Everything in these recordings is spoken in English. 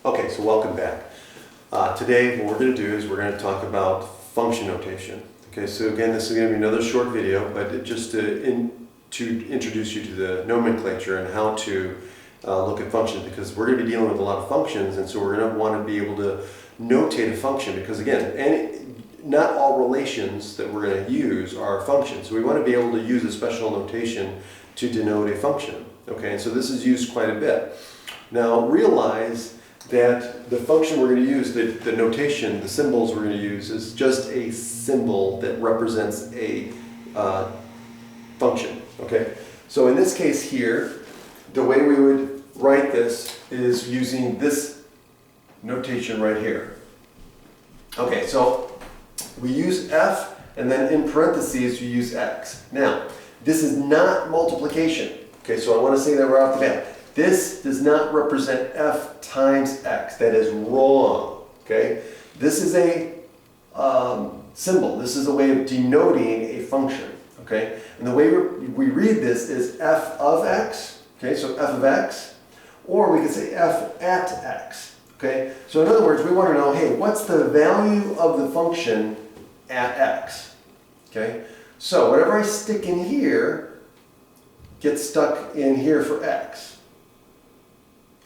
Okay, so welcome back. Today what we're going to do is we're going to talk about function notation. Okay, so again, this is going to be another short video, but just to introduce you to the nomenclature and how to look at functions, because we're going to be dealing with a lot of functions, and so we're going to want to be able to notate a function, because again, not all relations that we're going to use are functions. So we want to be able to use a special notation to denote a function. Okay, and so this is used quite a bit. Now realize that the function we're going to use, the notation, the symbols we're going to use, is just a symbol that represents a function. Okay, so in this case here, the way we would write this is using this notation right here. Okay, so we use f, and then in parentheses we use x. Now, this is not multiplication. Okay, so I want to say that right off the bat. This does not represent f times x. That is wrong. Okay, this is a symbol. This is a way of denoting a function. Okay, and the way we read this is f of x. Okay, so f of x, or we could say f at x. Okay, so in other words, we want to know, hey, what's the value of the function at x? Okay, so whatever I stick in here gets stuck in here for x.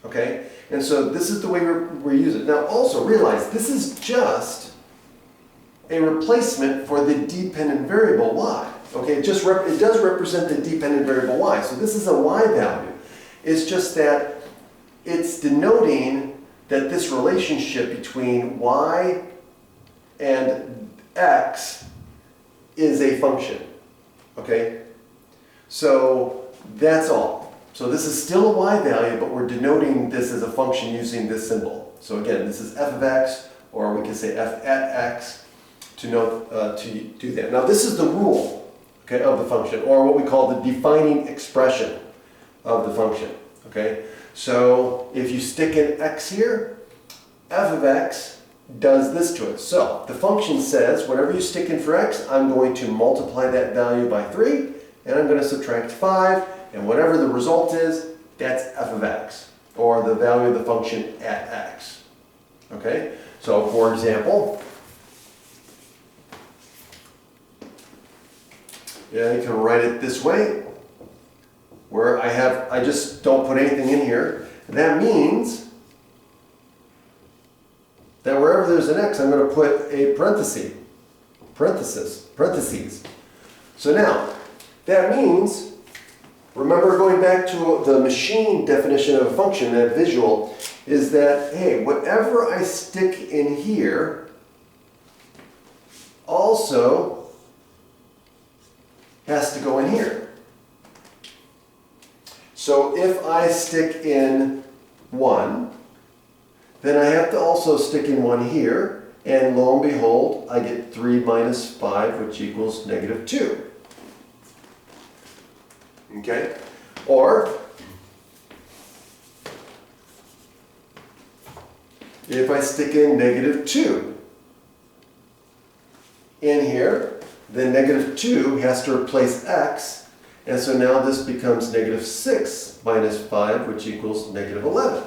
Okay, and so this is the way we use it. Now also realize this is just a replacement for the dependent variable y. Okay, it does represent the dependent variable y. So this is a y value. It's just that it's denoting that this relationship between y and x is a function. Okay, so that's all. So this is still a y value, but we're denoting this as a function using this symbol. So again, this is f of x, or we can say f at x to do that. Now this is the rule, okay, of the function, or what we call the defining expression of the function. Okay, so if you stick in x here, f of x does this to it. So the function says whatever you stick in for x, I'm going to multiply that value by 3, and I'm going to subtract 5, and whatever the result is, that's f of x, or the value of the function at x. Okay, so for example, yeah, you can write it this way, where I just don't put anything in here. That means that wherever there's an x, I'm going to put a parentheses. So now, that means, remember going back to the machine definition of a function, that visual, is that, hey, whatever I stick in here also has to go in here. So if I stick in 1, then I have to also stick in 1 here, and lo and behold, I get 3 minus 5, which equals negative 2. Okay? Or, if I stick in negative 2 in here, then negative 2 has to replace x, and so now this becomes negative 6 minus 5, which equals negative 11.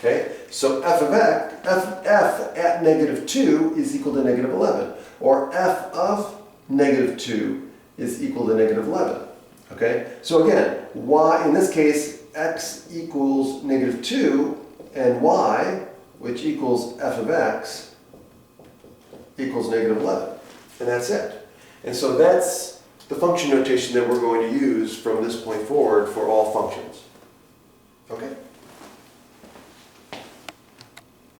Okay? So f of x, f at negative 2 is equal to negative 11, or f of negative 2 is equal to negative 11. Okay? So again, y, in this case, x equals negative 2, and y, which equals f of x, equals negative 11. And that's it. And so that's the function notation that we're going to use from this point forward for all functions.